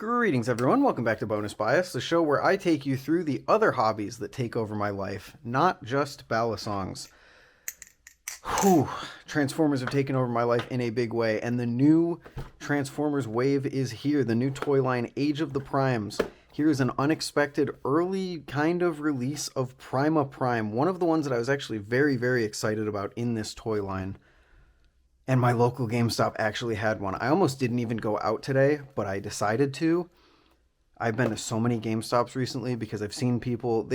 Greetings, everyone. Welcome back to Bonus Bias, the show where I take you through the other hobbies that take over my life, not just ballad songs. Whew. Transformers have taken over my life in a big way, and the new Transformers wave is here. The new toy line, Age of the Primes. Here is an unexpected early kind of release of Prima Prime, one of the ones that I was actually very, very excited about in this toy line. And my local GameStop actually had one. I almost didn't even go out today, but I decided to. I've been to so many GameStops recently because I've seen people.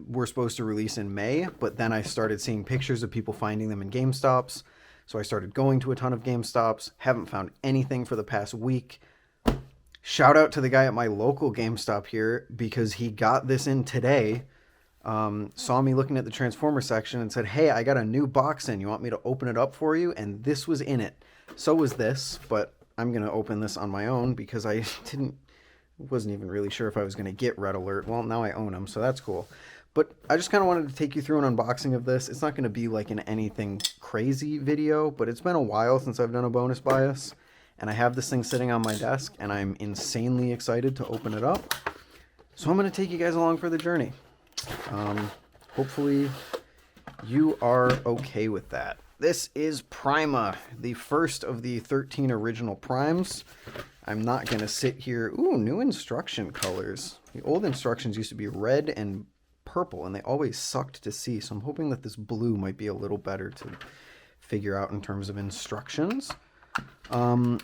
Were supposed to release in May, but then I started seeing pictures of people finding them in GameStops. So I started going to a ton of GameStops. Haven't found anything for the past week. Shout out to the guy at my local GameStop here because he got this in today. Saw me looking at the Transformer section and said, "Hey, I got a new box in. You want me to open it up for you?" And this was in it. So was this, but I'm going to open this on my own because I wasn't even really sure if I was going to get Red Alert. Well, now I own them, so that's cool. But I just kind of wanted to take you through an unboxing of this. It's not going to be like an anything crazy video, but it's been a while since I've done a bonus bias. And I have this thing sitting on my desk, and I'm insanely excited to open it up. So I'm going to take you guys along for the journey. Hopefully you are okay with that. This is Prima, the first of the 13 original Primes. I'm not going to sit here. Ooh, new instruction colors. The old instructions used to be red and purple, and they always sucked to see. So I'm hoping that this blue might be a little better to figure out in terms of instructions. But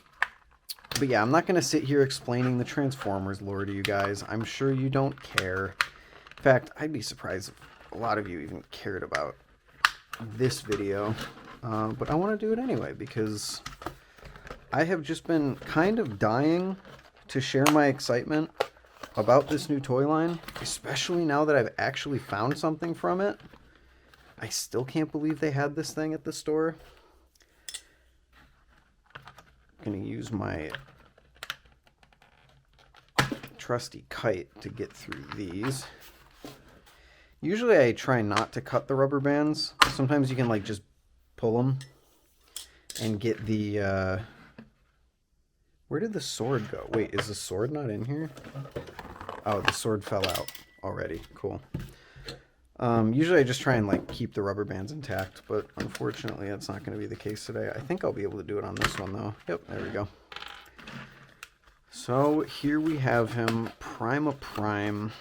yeah, I'm not going to sit here explaining the Transformers lore to you guys. I'm sure you don't care. In fact, I'd be surprised if a lot of you even cared about this video. But I want to do it anyway because I have just been kind of dying to share my excitement about this new toy line, especially now that I've actually found something from it. I still can't believe they had this thing at the store. I'm going to use my trusty kite to get through these. Usually I try not to cut the rubber bands. Sometimes you can like just pull them and get the... Where did the sword go? Wait, is the sword not in here? Oh, the sword fell out already. Cool. Usually I just try and like keep the rubber bands intact, but unfortunately that's not going to be the case today. I think I'll be able to do it on this one though. Yep, there we go. So here we have him, Prima Prime.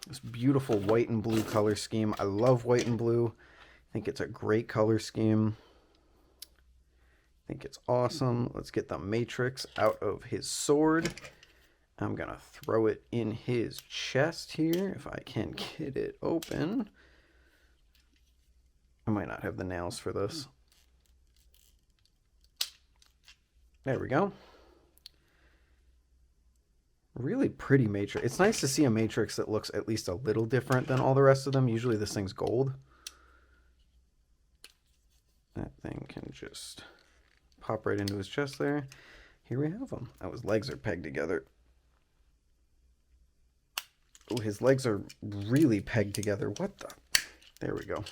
This beautiful white and blue color scheme. I love white and blue. I think it's a great color scheme. I think it's awesome. Let's get the Matrix out of his sword. I'm going to throw it in his chest here if I can get it open. I might not have the nails for this. There we go. Really pretty Matrix. It's nice to see a Matrix that looks at least a little different than all the rest of them. Usually this thing's gold. That thing can just pop right into his chest there. Here we have him. Oh, his legs are pegged together. Oh, his legs are really pegged together. What the? There we go.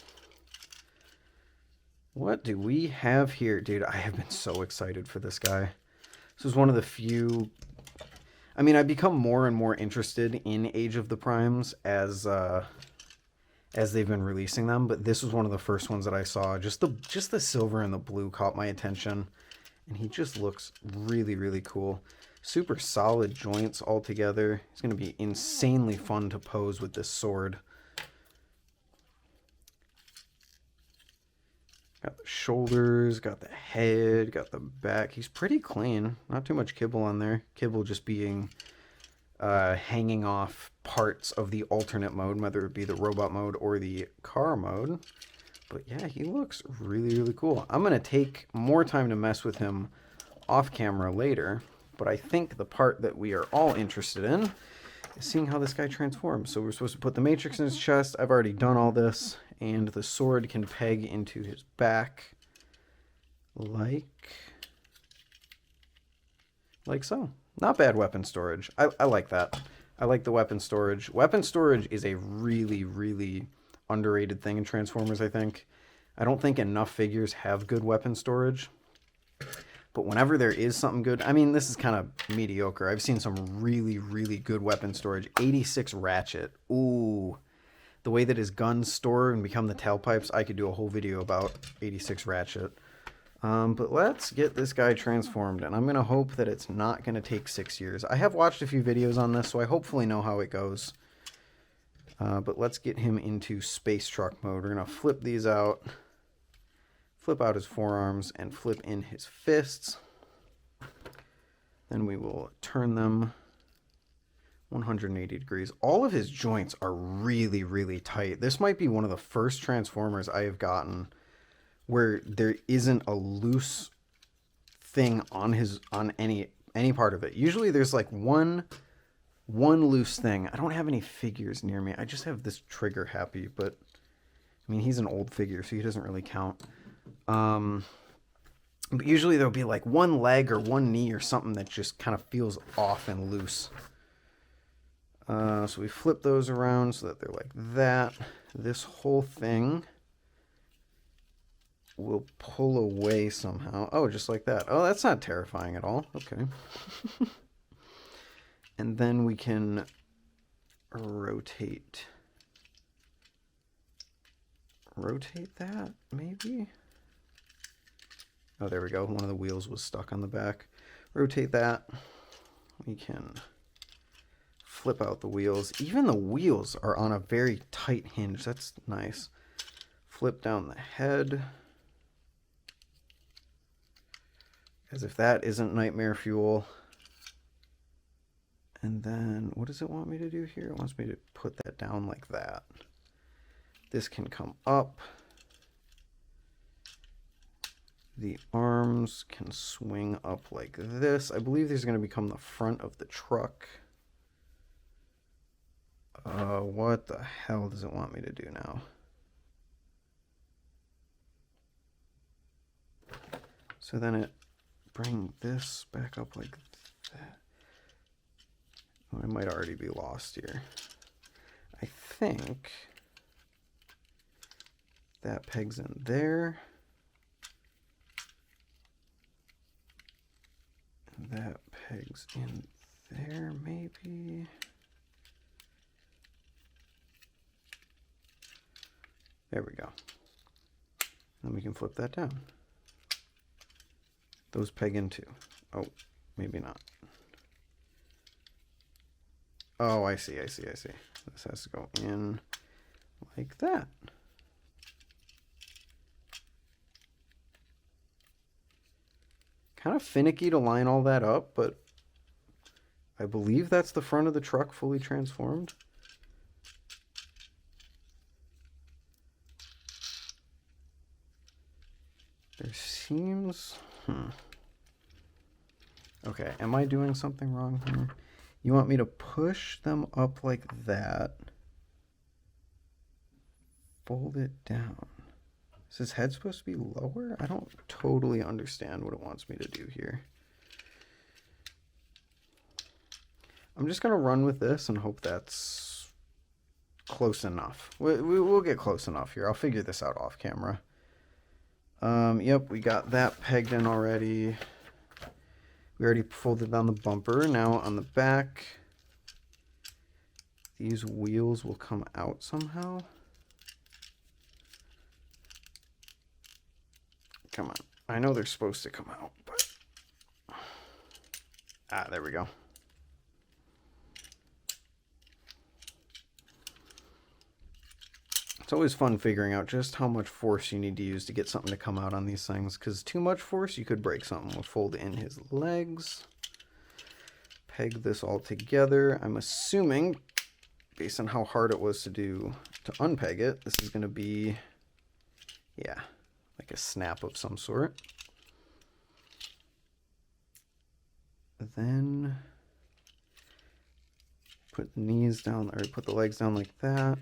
What do we have here? Dude, I have been so excited for this guy. This is one of the few... I mean, I've become more and more interested in Age of the Primes as they've been releasing them, but this was one of the first ones that I saw. Just the silver and the blue caught my attention, and he just looks really, really cool. Super solid joints all together. It's going to be insanely fun to pose with this sword. Got the shoulders, got the head, got the back. He's pretty clean. Not too much kibble on there. Kibble just being hanging off parts of the alternate mode, whether it be the robot mode or the car mode. But yeah, he looks really, really cool. I'm going to take more time to mess with him off camera later. But I think the part that we are all interested in is seeing how this guy transforms. So we're supposed to put the Matrix in his chest. I've already done all this. And the sword can peg into his back like so. Not bad weapon storage. I like that. I like the weapon storage. Weapon storage is a really, really underrated thing in Transformers, I think. I don't think enough figures have good weapon storage. But whenever there is something good, I mean, this is kind of mediocre. I've seen some really, really good weapon storage. 86 Ratchet. Ooh. The way that his guns store and become the tailpipes, I could do a whole video about 86 Ratchet. But let's get this guy transformed, and I'm going to hope that it's not going to take 6 years. I have watched a few videos on this, so I hopefully know how it goes. But let's get him into space truck mode. We're going to flip these out. Flip out his forearms and flip in his fists. Then we will turn them 180 degrees. All of his joints are really, really tight. This might be one of the first Transformers I have gotten where there isn't a loose thing on any part of it. Usually there's like one loose thing. I don't have any figures near me. I just have this Trigger Happy, but I mean, he's an old figure, so he doesn't really count. But usually there'll be like one leg or one knee or something that just kind of feels off and loose. So we flip those around so that they're like that. This whole thing will pull away somehow. Oh, just like that. Oh, that's not terrifying at all. Okay. And then we can rotate that, maybe? Oh, there we go. One of the wheels was stuck on the back. Rotate that. We can flip out the wheels. Even the wheels are on a very tight hinge. That's nice. Flip down the head. As if that isn't nightmare fuel. And then, what does it want me to do here? It wants me to put that down like that. This can come up. The arms can swing up like this. I believe these are going to become the front of the truck. What the hell does it want me to do now? So then it bring this back up like that. Oh, I might already be lost here. I think that pegs in there. That pegs in there, maybe. There we go. Then we can flip that down. Those peg in too. Oh, maybe not. Oh, I see. This has to go in like that. Kind of finicky to line all that up, but I believe that's the front of the truck fully transformed. There seems... Okay, am I doing something wrong here? You want me to push them up like that. Fold it down. Is his head supposed to be lower? I don't totally understand what it wants me to do here. I'm just going to run with this and hope that's close enough. We'll get close enough here. I'll figure this out off camera. Yep, we got that pegged in already. We already folded down the bumper. Now on the back, these wheels will come out somehow. Come on. I know they're supposed to come out, but... Ah, there we go. It's always fun figuring out just how much force you need to use to get something to come out on these things, because too much force, you could break something. We'll fold in his legs. Peg this all together. I'm assuming, based on how hard it was to do to unpeg it, this is going to be, yeah, like a snap of some sort. Then put the knees down, or put the legs down like that.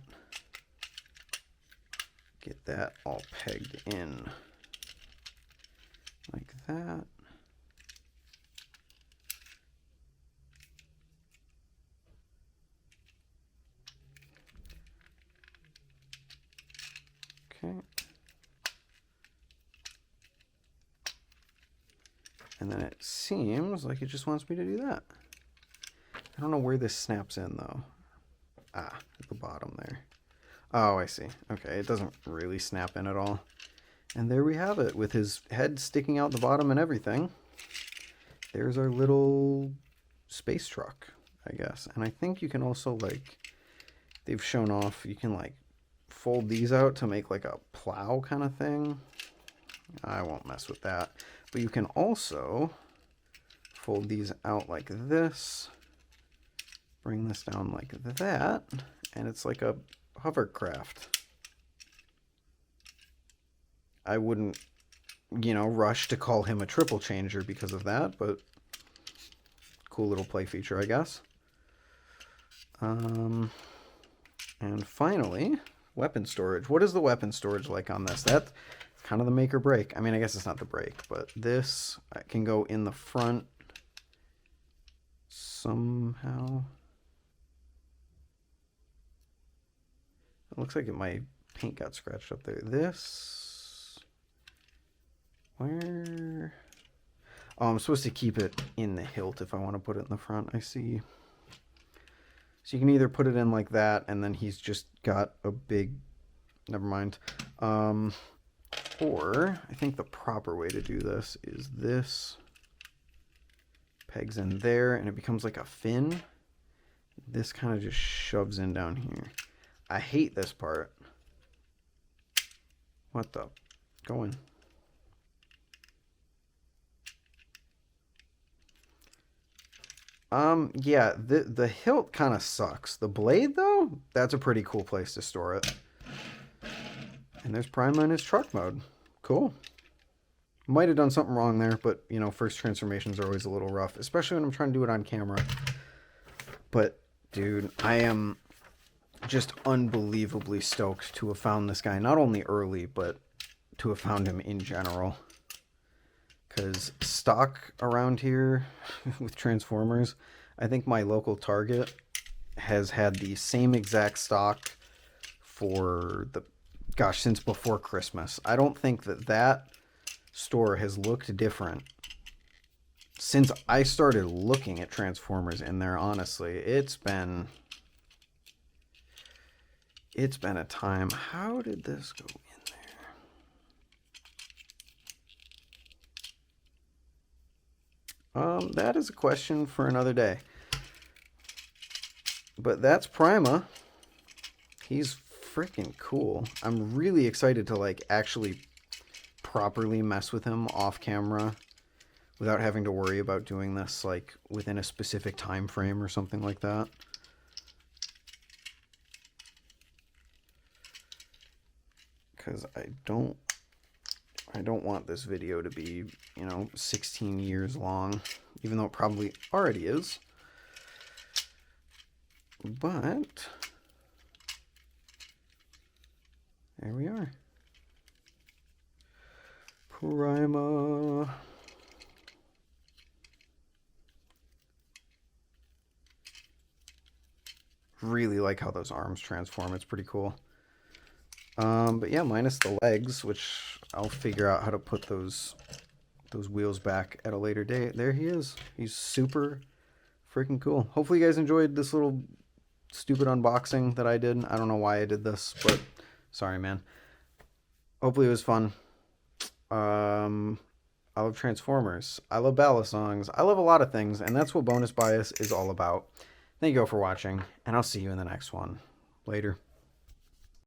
Get that all pegged in like that. Okay. And then it seems like it just wants me to do that. I don't know where this snaps in, though. Ah, at the bottom there. Oh, I see. Okay, it doesn't really snap in at all. And there we have it, with his head sticking out the bottom and everything. There's our little space truck, I guess. And I think you can also, like, they've shown off, you can, like, fold these out to make, like, a plow kind of thing. I won't mess with that. But you can also fold these out like this, bring this down like that, and it's like a hovercraft. I wouldn't, you know, rush to call him a triple changer because of that, but cool little play feature, I guess. And finally, weapon storage. What is the weapon storage like on this? That's kind of the make or break. I mean, I guess it's not the break, but this can go in the front somehow. It looks like my paint got scratched up there. This, where? Oh, I'm supposed to keep it in the hilt if I want to put it in the front. I see. So you can either put it in like that, and then he's just got a big, never mind. Or I think the proper way to do this is this pegs in there, and it becomes like a fin. This kind of just shoves in down here. I hate this part. What the? Go in. Yeah, the hilt kind of sucks. The blade, though, that's a pretty cool place to store it. And there's Prima in his truck mode. Cool. Might have done something wrong there, but, you know, first transformations are always a little rough, especially when I'm trying to do it on camera. But, dude, I am just unbelievably stoked to have found this guy, not only early, but to have found him in general. Because stock around here with Transformers, I think my local Target has had the same exact stock for the, gosh, since before Christmas. I don't think that store has looked different since I started looking at Transformers in there, honestly. It's been a time. How did this go in there? That is a question for another day. But that's Prima. He's freaking cool. I'm really excited to, like, actually properly mess with him off camera without having to worry about doing this, like, within a specific time frame or something like that. Because I don't want this video to be, you know, 16 years long, even though it probably already is. But there we are. Prima. Really like how those arms transform. It's pretty cool. But yeah, minus the legs, which I'll figure out how to put those wheels back at a later date. There he is. He's super freaking cool. Hopefully you guys enjoyed this little stupid unboxing that I did. I don't know why I did this, but sorry, man. Hopefully it was fun. I love Transformers. I love ballad songs. I love a lot of things, and that's what Bonus Bias is all about. Thank you all for watching, and I'll see you in the next one. Later.